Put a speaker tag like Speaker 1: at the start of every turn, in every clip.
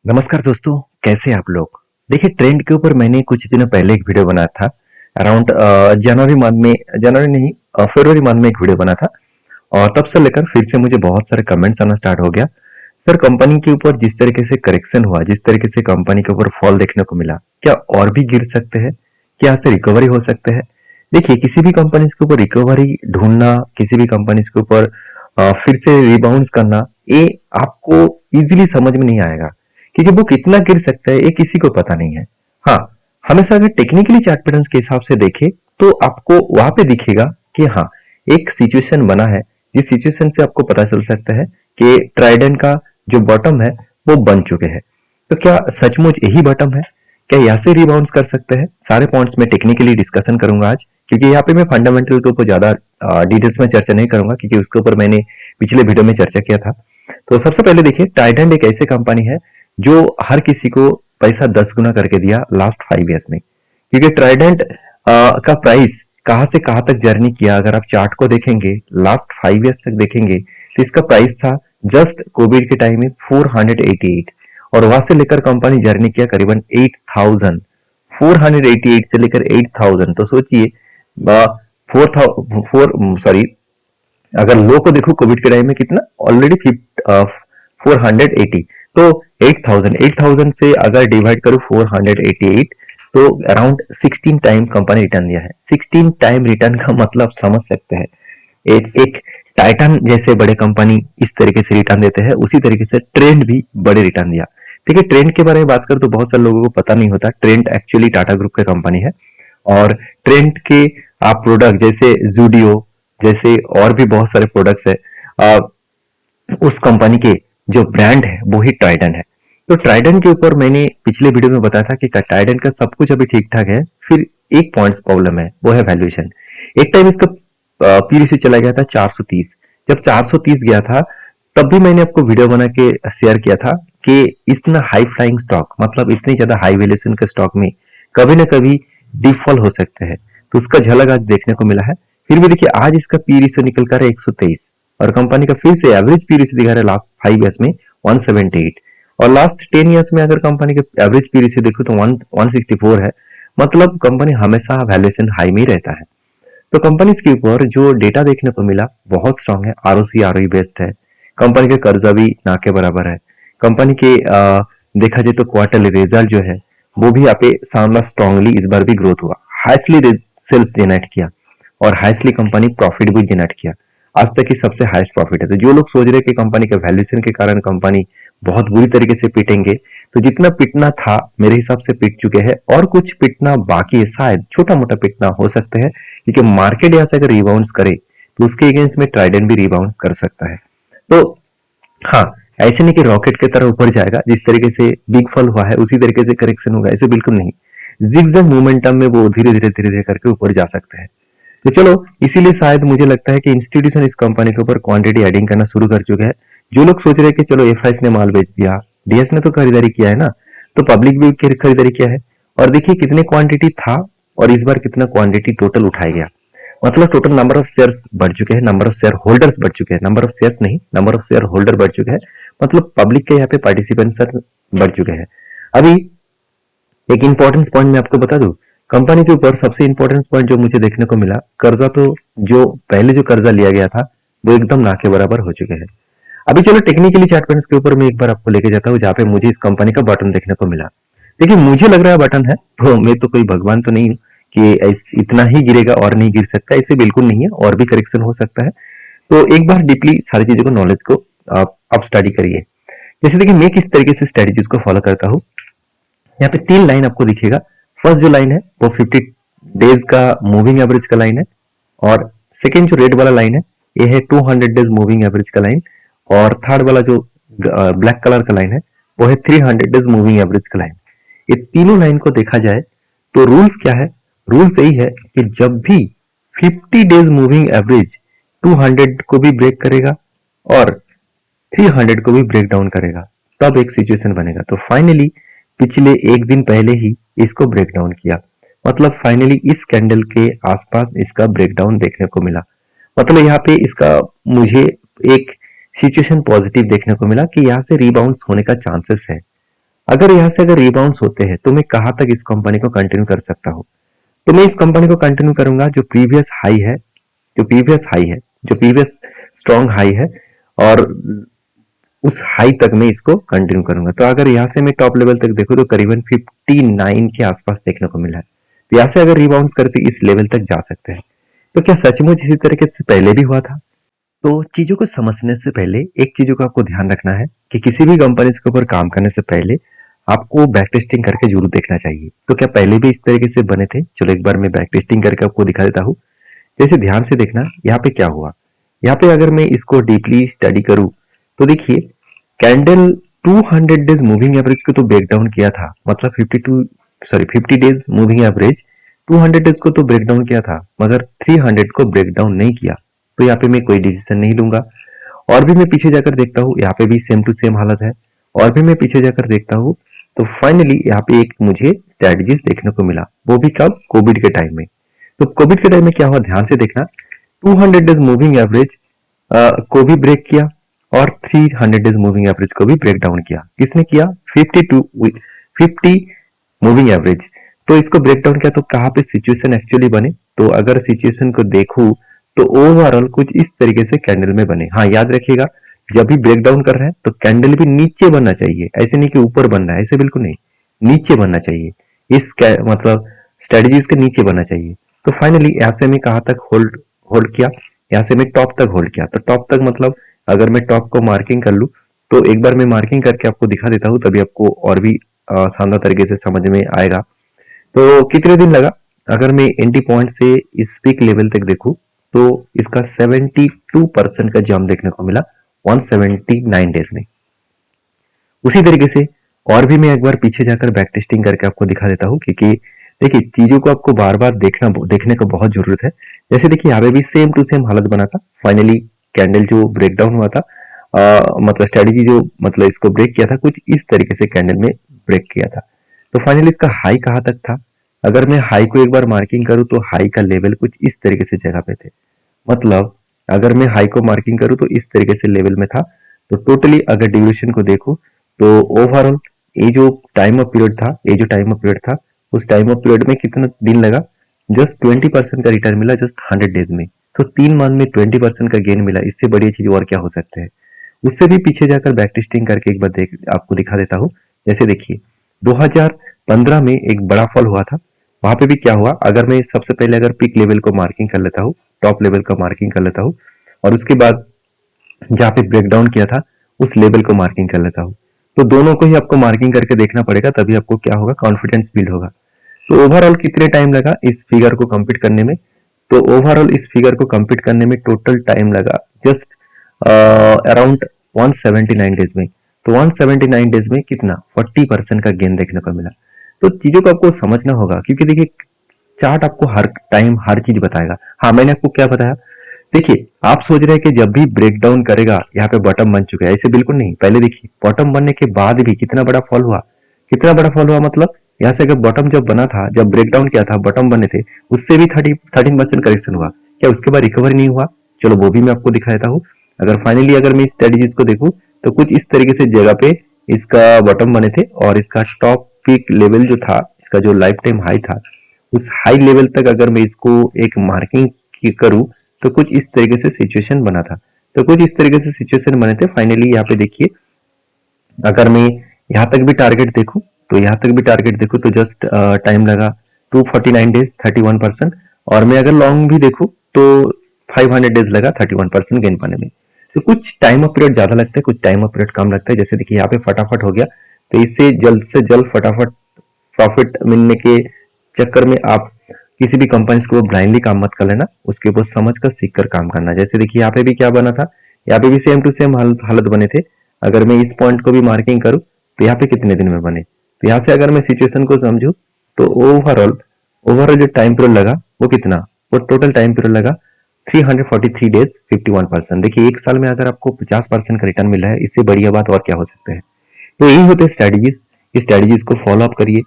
Speaker 1: नमस्कार दोस्तों, कैसे हैं आप लोग? देखिए ट्रेंड के ऊपर मैंने कुछ दिनों पहले एक वीडियो बनाया था। अराउंड जनवरी नहीं, फरवरी मंथ में एक वीडियो बना था। और तब से लेकर फिर से मुझे बहुत सारे कमेंट्स आना स्टार्ट हो गया। सर, कंपनी के ऊपर जिस तरीके से करेक्शन हुआ, जिस तरीके से कंपनी के ऊपर फॉल देखने को मिला, क्या और भी गिर सकते हैं? क्या यहाँ से रिकवरी हो सकते हैं? देखिए, किसी भी कंपनी के ऊपर रिकवरी ढूंढना, किसी भी कंपनी के ऊपर फिर से रिबाउंस करना, ये आपको इजीली समझ में नहीं आएगा, क्योंकि वो कितना गिर सकता है ये किसी को पता नहीं है। हाँ, हमेशा अगर टेक्निकली चार्ट पैटर्न्स के हिसाब से देखें तो आपको वहां पे दिखेगा कि हाँ, एक सिचुएशन बना है, जिस सिचुएशन से आपको पता चल सकता है कि ट्राइडेंट का जो बॉटम है वो बन चुके हैं। तो क्या सचमुच यही बॉटम है? क्या यहाँ से रिबाउंस कर सकते हैं? सारे पॉइंट्स में टेक्निकली डिस्कशन करूंगा आज, क्योंकि यहाँ पे मैं फंडामेंटल के ऊपर ज्यादा डिटेल्स में चर्चा नहीं करूंगा, क्योंकि उसके ऊपर मैंने पिछले वीडियो में चर्चा किया था। तो सबसे पहले देखिए, ट्राइडेंट एक ऐसी कंपनी है जो हर किसी को पैसा 10 गुना करके दिया लास्ट 5 ईयर्स में। क्योंकि ट्राइडेंट का प्राइस कहां से कहां तक जर्नी किया, अगर आप चार्ट को देखेंगे, लास्ट 5 ईयर्स तक देखेंगे, तो इसका प्राइस था जस्ट कोविड के टाइम में 488। और वहां से लेकर कंपनी जर्नी किया करीबन 8000, 488 से लेकर 8000। तो सोचिए, फोर फोर सॉरी, अगर लो को देखो कोविड के टाइम में कितना, ऑलरेडी 480। तो 8000 से अगर डिवाइड करो 488, तो अराउंड 16 टाइम कंपनी रिटर्न दिया है। 16 टाइम रिटर्न का मतलब समझ सकते हैं। एक टाइटन जैसे बड़े कंपनी इस तरीके से रिटर्न देते हैं, उसी तरीके से ट्रेंड भी बड़े रिटर्न दिया। देखिए, ट्रेंड के बारे में बात करें तो बहुत सारे लोगों को पता नहीं होता, ट्रेंड एक्चुअली टाटा ग्रुप की कंपनी है। और ट्रेंड के आप प्रोडक्ट जैसे जूडियो, जैसे और भी बहुत सारे प्रोडक्ट्स है, उस कंपनी के जो ब्रांड है वो ही ट्राइडन है। तो ट्राइडन के ऊपर मैंने पिछले वीडियो में बताया था कि ट्राइडन का सब कुछ अभी ठीक ठाक है, फिर एक पॉइंट्स प्रॉब्लम है, वो है वैल्यूएशन। एक टाइम इसका पीरीसी चला गया था 430। जब 430 गया था, तब भी मैंने आपको वीडियो बना के शेयर किया था कि इतना हाई फ्लाइंग स्टॉक, मतलब इतनी ज्यादा हाई वैल्यूएशन के स्टॉक में कभी ना कभी डिफॉल हो सकते हैं। तो उसका झलक आज देखने को मिला है। फिर भी देखिए, आज इसका पी रेशियो निकल कर 123, और कंपनी का फिर से एवरेज पी रेशियो दिखा रहा है लास्ट 5 ईयर्स में 178। और लास्ट 10 ईयर्स में अगर कंपनी का एवरेज पी रेशियो देखो तो 164 है। मतलब कंपनी हमेशा वैल्यूएशन हाई में ही रहता है। तो कंपनीज के ऊपर जो डेटा देखने को मिला बहुत स्ट्रांग है, आरओसी आरओई बेस्ड है। कंपनी का कर्जा भी ना के बराबर है। कंपनी के देखा जाए तो क्वार्टरली रिजल्ट जो है वो भी यहाँ पे सामना स्ट्रांगली इस बार भी ग्रोथ हुआ, हाईएस्टली सेल्स जनरेट किया, और हाईएस्टली कंपनी प्रॉफिट भी जनरेट किया। आज तक की सबसे हाईएस्ट प्रॉफिट है। तो जो लोग सोच रहे हैं कि कंपनी के वैल्यूएशन के कारण कंपनी बहुत बुरी तरीके से पिटेंगे, तो जितना पिटना था मेरे हिसाब से पिट चुके हैं, और कुछ पिटना बाकी है, शायद छोटा मोटा पिटना हो सकता है, क्योंकि मार्केट यहाँ से अगर रिबाउंड करे तो उसके अगेंस्ट में ट्राइडेंट भी रिबाउंड कर सकता है। तो हाँ, ऐसे नहीं कि रॉकेट की तरह ऊपर जाएगा, जिस तरीके से बिग फॉल हुआ है उसी तरीके से करेक्शन होगा, ऐसे बिल्कुल नहीं। जिगजैग मोमेंटम में वो धीरे धीरे धीरे धीरे करके ऊपर जा सकते हैं। तो चलो, इसीलिए शायद मुझे लगता है कि इंस्टीट्यूशन इस कंपनी के ऊपर क्वांटिटी एडिंग करना शुरू कर चुके हैं। जो लोग सोच रहे हैं कि चलो एफआईएस ने माल बेच दिया, डीएस ने तो खरीदारी किया है ना, तो पब्लिक भी खरीदारी किया है। और देखिए कितने क्वांटिटी था, और इस बार कितना क्वांटिटी टोटल उठाया गया। मतलब टोटल नंबर ऑफ शेयर्स बढ़ चुके हैं, नंबर ऑफ शेयर होल्डर्स बढ़ चुके हैं, नंबर ऑफ शेयर्स नहीं, नंबर ऑफ शेयर होल्डर बढ़ चुके हैं। मतलब पब्लिक के यहाँ पे पार्टिसिपेंट्स बढ़ चुके हैं। अभी एक इंपॉर्टेंस पॉइंट मैं आपको बता दूं, कंपनी के ऊपर सबसे इंपॉर्टेंट पॉइंट जो मुझे देखने को मिला, कर्जा तो जो पहले जो कर्जा लिया गया था वो एकदम ना के बराबर हो चुके हैं। अभी चलो टेक्निकली चार्ट पैटर्न्स के ऊपर मैं एक बार आपको लेके जाता हूँ, जहाँ पे मुझे इस कंपनी का बटन देखने को मिला। देखिए, मुझे लग रहा है बटन है, तो मैं तो कोई भगवान तो नहीं हूँ कि इतना ही गिरेगा और नहीं गिर सकता, ऐसे बिल्कुल नहीं है, और भी करेक्शन हो सकता है। तो एक बार डीपली सारी चीजों को, नॉलेज को आप स्टडी करिए। जैसे देखिए, मैं किस तरीके से स्ट्रेटेजीज को फॉलो करता हूँ। यहाँ पे 3 लाइन आपको दिखेगा। फर्स्ट जो लाइन है वो 50 डेज का मूविंग एवरेज का लाइन है, और सेकेंड जो रेड वाला लाइन है ये है 200 डेज मूविंग एवरेज का लाइन, और थर्ड वाला जो ब्लैक कलर का लाइन है वो है 300 डेज मूविंग एवरेज का लाइन। ये तीनों लाइन को देखा जाए तो रूल्स क्या है? रूल्स यही है कि जब भी 50 डेज मूविंग एवरेज 200 को भी ब्रेक करेगा और 300 को भी ब्रेक डाउन करेगा, तब एक सिचुएशन बनेगा। तो फाइनली पिछले एक दिन पहले ही इसको ब्रेक डाउन किया, मतलब फाइनली इस कैंडल के आसपास इसका ब्रेक डाउन देखने को मिला। मतलब यहाँ पे इसका मुझे एक सिचुएशन पॉजिटिव देखने को मिला कि यहाँ से रिबाउंड होने का चांसेस है। अगर यहाँ से अगर रिबाउंड्स होते हैं तो मैं कहाँ तक इस कंपनी को कंटिन्यू कर सकता हूँ। तो मैं इस कंपनी को कंटिन्यू करूंगा जो प्रीवियस हाई है, जो प्रीवियस हाई है, जो प्रीवियस स्ट्रॉन्ग हाई है, और उस हाई तक मैं इसको कंटिन्यू करूंगा। तो अगर यहाँ से मैं टॉप लेवल तक देखूं तो करीबन 59 के आसपास देखने को मिला है। तो यहाँ से अगर रिबाउंड करके इस लेवल तक जा सकते हैं। तो क्या सचमुच इसी तरीके से पहले भी हुआ था? तो चीजों को समझने से पहले एक चीजों का आपको ध्यान रखना है कि किसी भी कंपनी के ऊपर काम करने से पहले आपको बैक टेस्टिंग करके जरूर देखना चाहिए। तो क्या पहले भी इस तरीके से बने थे? चलो एक बार मैं बैक टेस्टिंग करके आपको दिखा देता हूँ। जैसे ध्यान से देखना यहाँ पे क्या हुआ। यहाँ पे अगर मैं इसको डीपली स्टडी करूँ तो देखिए कैंडल 200 डेज मूविंग एवरेज को तो ब्रेक डाउन किया था, मतलब 50 डेज मूविंग एवरेज 200 डेज को तो ब्रेक डाउन किया था, मगर 300 को ब्रेक डाउन नहीं किया। तो यहाँ पे मैं कोई डिसीजन नहीं लूंगा। और भी मैं पीछे जाकर देखता हूँ, यहाँ पे भी सेम टू सेम हालत है। और भी मैं पीछे जाकर देखता हूँ तो फाइनली यहाँ पे एक मुझे स्ट्रेटजीज देखने को मिला, वो भी कब? कोविड के टाइम में। तो कोविड के टाइम में क्या हुआ, ध्यान से देखना। 200 डेज मूविंग एवरेज को भी ब्रेक किया और 300 डेज मूविंग एवरेज को भी ब्रेक डाउन किया। किसने किया? 50 मूविंग एवरेज। तो इसको ब्रेक डाउन किया। तो कहाँ पे सिचुएशन एक्चुअली बने? तो अगर सिचुएशन को देखूं तो ओवरऑल कुछ इस तरीके से कैंडल में बने। हाँ, याद रखिएगा, जब भी ब्रेक डाउन कर रहे हैं तो कैंडल भी नीचे बनना चाहिए, ऐसे नहीं कि ऊपर बनना है, ऐसे बिल्कुल नहीं, नीचे बनना चाहिए। मतलब स्ट्रेटजीज के नीचे बनना चाहिए। तो फाइनली यहाँ से मैं कहाँ तक होल्ड होल्ड किया? यहाँ से मैं टॉप तक होल्ड किया। तो टॉप तक मतलब अगर मैं टॉप को मार्किंग कर लूँ तो एक बार मैं मार्किंग करके आपको दिखा देता हूँ, तभी आपको और भी शानदार तरीके से समझ में आएगा। तो कितने दिन लगा? अगर मैं एंट्री पॉइंट से इस पीक लेवल तक देखूं तो इसका 72% का जंप देखने को मिला 179 डेज में। उसी तरीके से और भी मैं एक बार पीछे जाकर बैक टेस्टिंग करके आपको दिखा देता हूँ, क्योंकि देखिए चीजों को आपको बार बार देखने को बहुत जरूरत है। जैसे देखिए यहाँ पे भी सेम टू सेम हालत बना था। फाइनली कैंडल जो ब्रेक डाउन हुआ था, मतलब स्ट्रेटेजी जो मतलब इसको ब्रेक किया था, कुछ इस तरीके से कैंडल में ब्रेक किया था। तो फाइनली इसका हाई कहाँ तक था? अगर मैं हाई को एक बार मार्किंग करूँ तो हाई का लेवल कुछ इस तरीके से जगह पे थे। मतलब अगर मैं हाई को मार्किंग करूँ तो इस तरीके से लेवल में था। तो टोटली अगर ड्यूरेशन को देखूं तो ओवरऑल ये जो टाइम ऑफ पीरियड था, उस टाइम ऑफ पीरियड में कितना दिन लगा? जस्ट 20% का रिटर्न मिला, जस्ट 100 डेज में। तो 3 मंथ में 20% का गेन मिला, इससे बड़ी चीज और क्या हो सकते हैं? उससे भी पीछे जाकर बैक टेस्टिंग करके एक बार आपको दिखा देता हूँ। जैसे देखिए 2015 में एक बड़ा फॉल हुआ था। वहां पे भी क्या हुआ? अगर मैं सबसे पहले अगर पीक लेवल को मार्किंग कर लेता हूँ, टॉप लेवल का मार्किंग कर लेता हूँ, और उसके बाद जहाँ पे ब्रेकडाउन किया था उस लेवल को मार्किंग कर लेता हूँ। तो दोनों को ही आपको मार्किंग करके देखना पड़ेगा, तभी आपको क्या होगा? कॉन्फिडेंस बिल्ड होगा। तो ओवरऑल कितने टाइम लगा इस फिगर को कंप्लीट करने में? तो ओवरऑल इस फिगर को कंप्लीट करने में टोटल टाइम लगा जस्ट अराउंड 179 डेज में। तो 179 डेज में कितना? 40% का गेन देखने को मिला। तो चीजों को आपको समझना होगा, क्योंकि देखिए चार्ट आपको हर टाइम हर चीज बताएगा। हाँ, मैंने आपको क्या बताया? देखिए आप सोच रहे हैं कि जब भी ब्रेक डाउन करेगा यहाँ पे बॉटम बन चुका है, ऐसे बिल्कुल नहीं। पहले देखिए बॉटम बनने के बाद भी कितना बड़ा फॉल हुआ। कितना बड़ा फॉल हुआ मतलब यहाँ से अगर बॉटम जब बना था, जब ब्रेक डाउन किया था, बॉटम बने थे, उससे भी 13% करेक्शन हुआ। क्या उसके बाद रिकवरी नहीं हुआ? चलो वो भी मैं आपको दिखा देता हूँ। अगर फाइनली अगर मैं इस स्ट्रेटेजीज को देखूं तो कुछ इस तरीके से जगह पे इसका बॉटम बने थे, और इसका टॉप पीक लेवल जो था, इसका जो लाइफ टाइम हाई था, उस हाई लेवल तक अगर मैं इसको एक मार्किंग करूं तो कुछ इस तरीके से सिचुएशन बना था। तो कुछ इस तरीके से सिचुएशन बने थे। फाइनली यहाँ पे देखिए अगर मैं यहाँ तक भी टारगेट देखूं तो यहाँ तक भी टारगेट देखूं तो जस्ट टाइम लगा 249 डेज 31%। और मैं अगर लॉन्ग भी देखूं तो 500 डेज लगा 31% गेन पाने में। तो कुछ टाइम ऑफ पीरियड ज्यादा लगता है, कुछ टाइम ऑफ पीरियड कम लगता है। जैसे देखिए यहाँ पे फटाफट हो गया, तो इससे जल्द से जल्द फटाफट प्रॉफिट मिलने के चक्कर में आप किसी भी कंपनी को ब्लाइंडली काम मत कर लेना, उसके ऊपर समझ कर सीख कर काम करना। जैसे देखिए यहाँ पे भी क्या बना था, यहाँ पे भी सेम टू सेम हालत बने थे। अगर मैं इस पॉइंट को भी मार्किंग करूं तो यहाँ पे कितने दिन में बने? तो यहाँ से अगर मैं सिचुएशन को समझू तो ओवरऑल ओवरऑल जो टाइम पीरियड लगा वो कितना? वो टोटल टाइम पीरियड लगा 343 डेज 51%। देखिए एक साल में अगर आपको 50% का रिटर्न मिला है, इससे बढ़िया बात और क्या हो सकता है? तो यही होते हैं स्ट्रेटजीज। इस स्ट्रेटजीज को फॉलो अप करिए।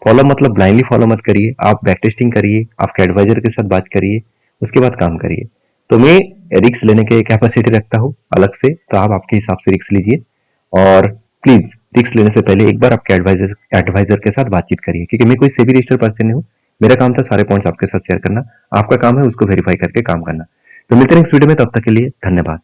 Speaker 1: फॉलो मतलब ब्लाइंडली फॉलो मत करिए, आप बैक टेस्टिंग करिए, आपके एडवाइजर के साथ बात करिए, उसके बाद काम करिए। तो मैं रिक्स लेने के कैपेसिटी रखता हूँ अलग से, तो आप आपके हिसाब से रिक्स लीजिए। और प्लीज रिस्क लेने से पहले एक बार आपके एडवाइजर के साथ बातचीत करिए, क्योंकि मैं कोई सेबी रजिस्टर्ड पर्सन नहीं हूँ। मेरा काम था सारे पॉइंट्स आपके साथ शेयर करना, आपका काम है उसको वेरीफाई करके काम करना। तो मिलते हैं नेक्स्ट वीडियो में, तब तक के लिए धन्यवाद।